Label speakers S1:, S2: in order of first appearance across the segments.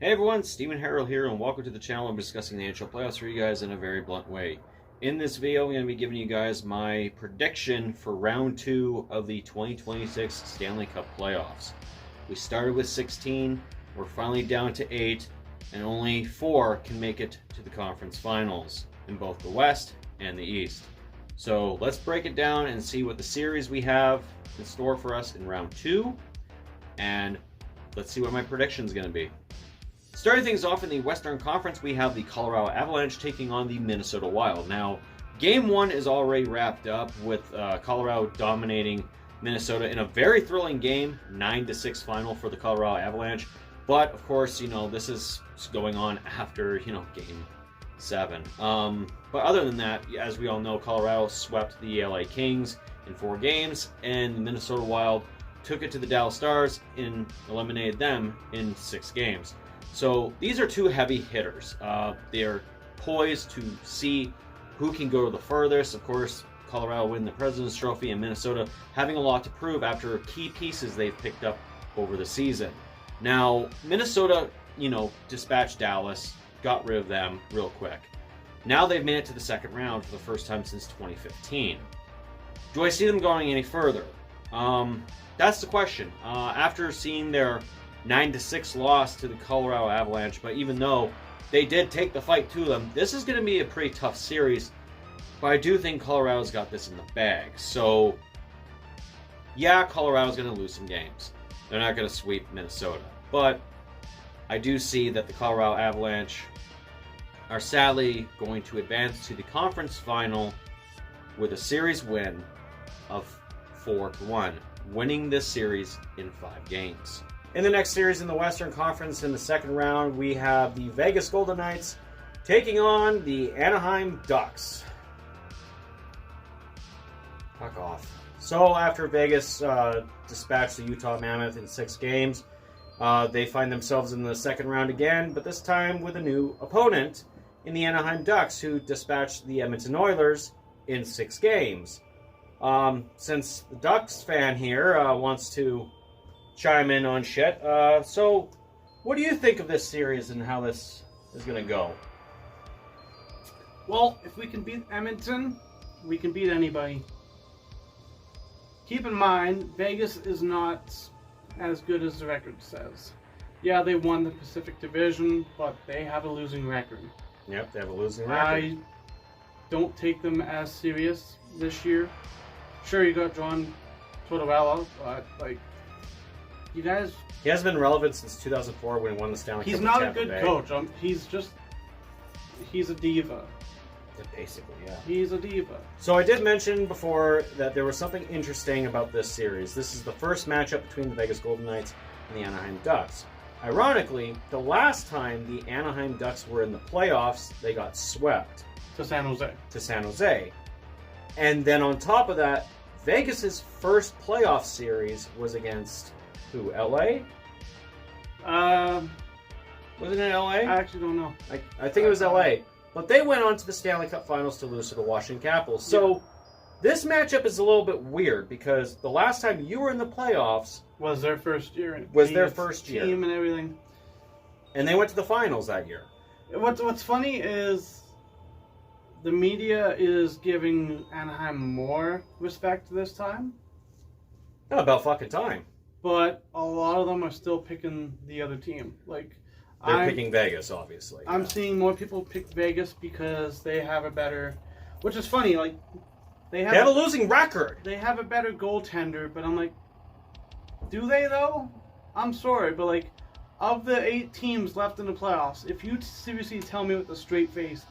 S1: Hey everyone, Stephen Harrold here, and welcome to the channel. I'm discussing the NHL Playoffs for you guys in a very blunt way. In this video, I'm going to be giving you guys my prediction for Round 2 of the 2026 Stanley Cup Playoffs. We started with 16, we're finally down to 8, and only 4 can make it to the conference finals in both the West and the East. So let's break it down and see what the series we have in store for us in Round 2, and let's see what my prediction is going to be. Starting things off in the Western Conference, we have the Colorado Avalanche taking on the Minnesota Wild. Now, Game 1 is already wrapped up with Colorado dominating Minnesota in a very thrilling game, 9-6 final for the Colorado Avalanche. But, of course, this is going on after, Game 7. But other than that, as we all know, Colorado swept the LA Kings in 4 games, and the Minnesota Wild took it to the Dallas Stars and eliminated them in 6 games. So these are 2 heavy hitters. They're poised to see who can go the furthest. Of course, Colorado win the President's Trophy, and Minnesota having a lot to prove after key pieces they've picked up over the season. Now, Minnesota, dispatched Dallas, got rid of them real quick. Now they've made it to the second round for the first time since 2015. Do I see them going any further? That's the question. After seeing their 9-6 loss to the Colorado Avalanche, but even though they did take the fight to them, this is going to be a pretty tough series, but I do think Colorado's got this in the bag. So, yeah, Colorado's going to lose some games. They're not going to sweep Minnesota, but I do see that the Colorado Avalanche are sadly going to advance to the conference final with a series win of 4-1, winning this series in 5 games. In the next series in the Western Conference, in the second round, we have the Vegas Golden Knights taking on the Anaheim Ducks. Fuck off. So after Vegas dispatched the Utah Mammoth in 6 games, they find themselves in the second round again, but this time with a new opponent in the Anaheim Ducks, who dispatched the Edmonton Oilers in 6 games. Since the Ducks fan here wants to chime in on shit. So, what do you think of this series and how this is going to go?
S2: Well, if we can beat Edmonton, we can beat anybody. Keep in mind, Vegas is not as good as the record says. Yeah, they won the Pacific Division, but they have a losing record.
S1: Yep, they have a losing record.
S2: I don't take them as serious this year. Sure, you got John Tortorella, but, you guys...
S1: He hasn't been relevant since 2004 when he won the Stanley Cup.
S2: He's not a good coach. He's a diva.
S1: Basically, yeah.
S2: He's a diva.
S1: So I did mention before that there was something interesting about this series. This is the first matchup between the Vegas Golden Knights and the Anaheim Ducks. Ironically, the last time the Anaheim Ducks were in the playoffs, they got swept.
S2: To San Jose. And
S1: then on top of that, Vegas's first playoff series was against... who, LA? Wasn't it LA?
S2: I actually don't know.
S1: I think it was LA. But they went on to the Stanley Cup Finals to lose to the Washington Capitals. So this matchup is a little bit weird because the last time you were in the playoffs
S2: was their first year.
S1: Team
S2: and everything.
S1: And they went to the finals that year.
S2: What's funny is the media is giving Anaheim more respect this time.
S1: Oh, about fucking time.
S2: But a lot of them are still picking the other team.
S1: They're picking Vegas, obviously.
S2: I'm seeing more people pick Vegas because they have a better... Which is funny, they have
S1: a losing record.
S2: They have a better goaltender, but I'm like, do they though? I'm sorry, but of the 8 teams left in the playoffs, if you seriously tell me with a straight face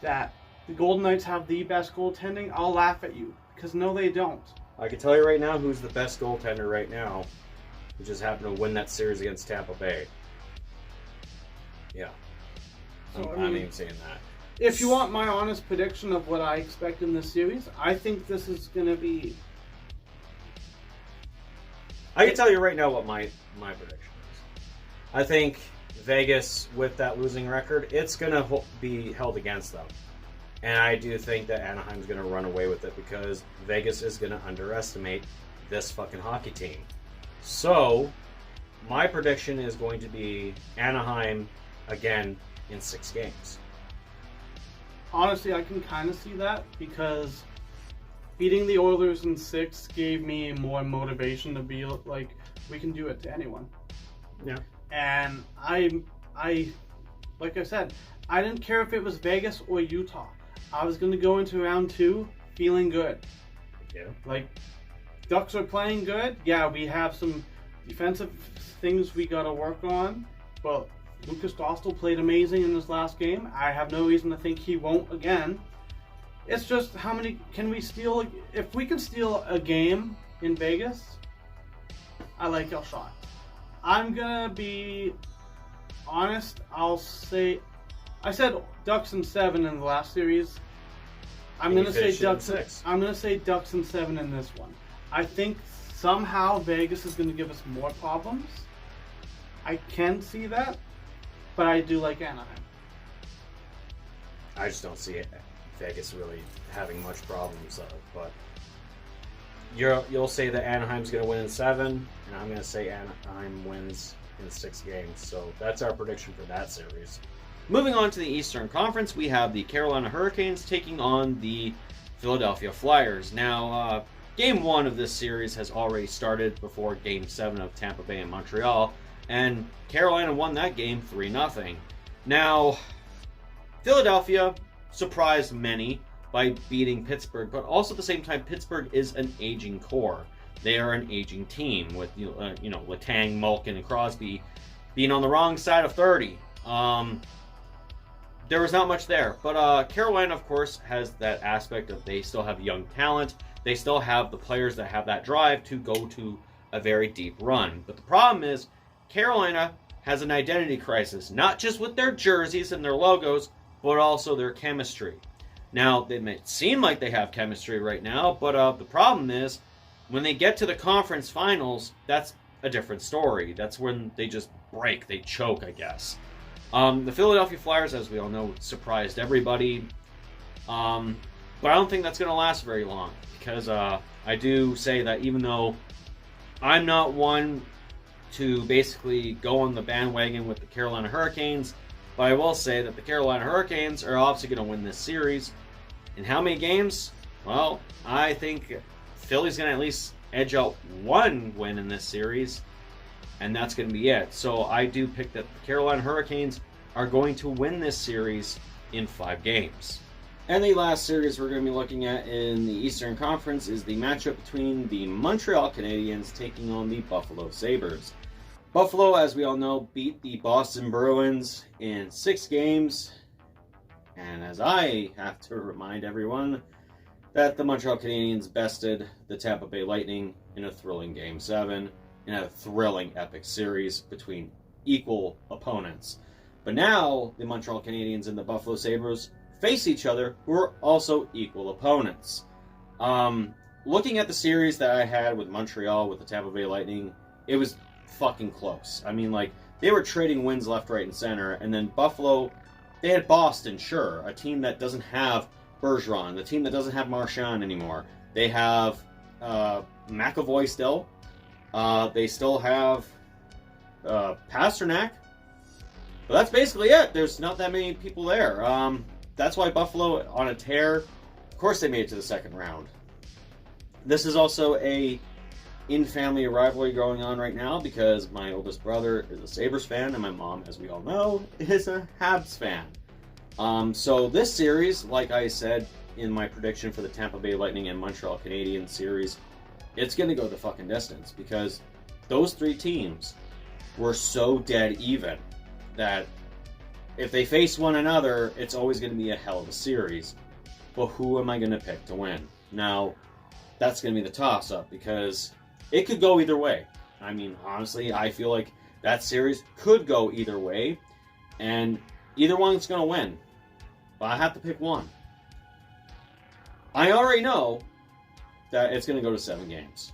S2: that the Golden Knights have the best goaltending, I'll laugh at you. Because no, they don't.
S1: I can tell you right now who's the best goaltender right now, who just happened to win that series against Tampa Bay. Yeah. So, I'm even saying that.
S2: If you want my honest prediction of what I expect in this series, I think this is going to be...
S1: I can tell you right now what my prediction is. I think Vegas, with that losing record, it's going to be held against them. And I do think that Anaheim's going to run away with it because Vegas is going to underestimate this fucking hockey team. So, my prediction is going to be Anaheim again in 6 games.
S2: Honestly, I can kind of see that because beating the Oilers in 6 gave me more motivation to be like, we can do it to anyone.
S1: Yeah.
S2: And I, like I said, I didn't care if it was Vegas or Utah. I was going to go into round 2 feeling good.
S1: Yeah.
S2: Like, Ducks are playing good. Yeah, we have some defensive things we got to work on, but Lucas Dostal played amazing in this last game. I have no reason to think he won't again. It's just how many can we steal? If we can steal a game in Vegas, I like our shot. I'm gonna be honest. I'll say, I said Ducks in 7 in the last series. I'm gonna say Ducks.
S1: 6.
S2: I'm gonna say Ducks in 7 in this one. I think somehow Vegas is gonna give us more problems. I can see that, but I do like Anaheim.
S1: I just don't see Vegas really having much problems, but you'll say that Anaheim's going to win in 7, and I'm going to say Anaheim wins in 6 games. So that's our prediction for that series. Moving on to the Eastern Conference, we have the Carolina Hurricanes taking on the Philadelphia Flyers. Now, Game 1 of this series has already started before Game 7 of Tampa Bay and Montreal, and Carolina won that game 3-0. Now, Philadelphia surprised many by beating Pittsburgh, but also at the same time, Pittsburgh is an aging core. They are an aging team with Letang, Malkin, and Crosby being on the wrong side of 30. There was not much there, but Carolina, of course, has that aspect of they still have young talent. They still have the players that have that drive to go to a very deep run. But the problem is, Carolina has an identity crisis, not just with their jerseys and their logos, but also their chemistry. Now, they may seem like they have chemistry right now, but the problem is, when they get to the conference finals, that's a different story. That's when they just break, they choke, I guess. The Philadelphia Flyers, as we all know, surprised everybody. But I don't think that's going to last very long, because I do say that even though I'm not one to basically go on the bandwagon with the Carolina Hurricanes, but I will say that the Carolina Hurricanes are obviously going to win this series. In how many games? Well, I think Philly's going to at least edge out one win in this series, and that's going to be it. So I do pick that the Carolina Hurricanes are going to win this series in 5 games. And the last series we're going to be looking at in the Eastern Conference is the matchup between the Montreal Canadiens taking on the Buffalo Sabres. Buffalo, as we all know, beat the Boston Bruins in 6 games. And as I have to remind everyone, that the Montreal Canadiens bested the Tampa Bay Lightning in a thrilling Game 7, in a thrilling epic series between equal opponents. But now, the Montreal Canadiens and the Buffalo Sabres face each other, who are also equal opponents. Looking at the series that I had with Montreal, with the Tampa Bay Lightning, it was fucking close. I mean, like, they were trading wins left, right, and center, and then Buffalo, they had Boston, sure, a team that doesn't have Bergeron, the team that doesn't have Marchand anymore. They have McAvoy still. They still have Pasternak. But that's basically it. There's not that many people there. That's why Buffalo, on a tear, of course they made it to the second round. This is also a in-family rivalry going on right now because my oldest brother is a Sabres fan and my mom, as we all know, is a Habs fan. So this series, like I said in my prediction for the Tampa Bay Lightning and Montreal Canadiens series, it's going to go the fucking distance because those 3 teams were so dead even that if they face one another, it's always going to be a hell of a series. But who am I going to pick to win? Now, that's going to be the toss-up because it could go either way. I mean, honestly, I feel like that series could go either way, and either one's going to win. But I have to pick one. I already know that it's going to go to 7 games.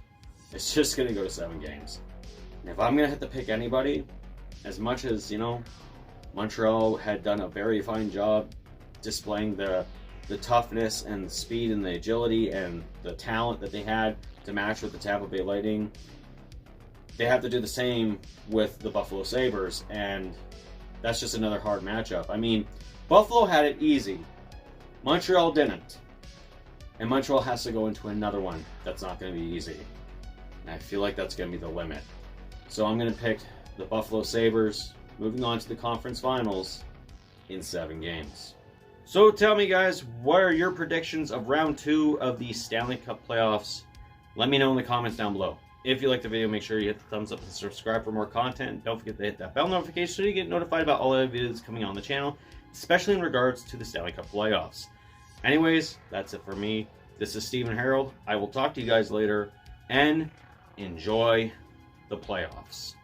S1: It's just going to go to 7 games. And if I'm going to have to pick anybody, as much as, Montreal had done a very fine job displaying the toughness and the speed and the agility and the talent that they had to match with the Tampa Bay Lightning, they have to do the same with the Buffalo Sabres, and that's just another hard matchup. I mean, Buffalo had it easy. Montreal didn't. And Montreal has to go into another one that's not going to be easy. And I feel like that's going to be the limit. So I'm going to pick the Buffalo Sabres moving on to the conference finals in 7 games. So tell me, guys, what are your predictions of round 2 of the Stanley Cup Playoffs? Let me know in the comments down below. If you liked the video, make sure you hit the thumbs up and subscribe for more content. Don't forget to hit that bell notification so you get notified about all the videos coming on the channel, especially in regards to the Stanley Cup Playoffs. Anyways, that's it for me. This is Stephen Harrold. I will talk to you guys later, and enjoy the playoffs.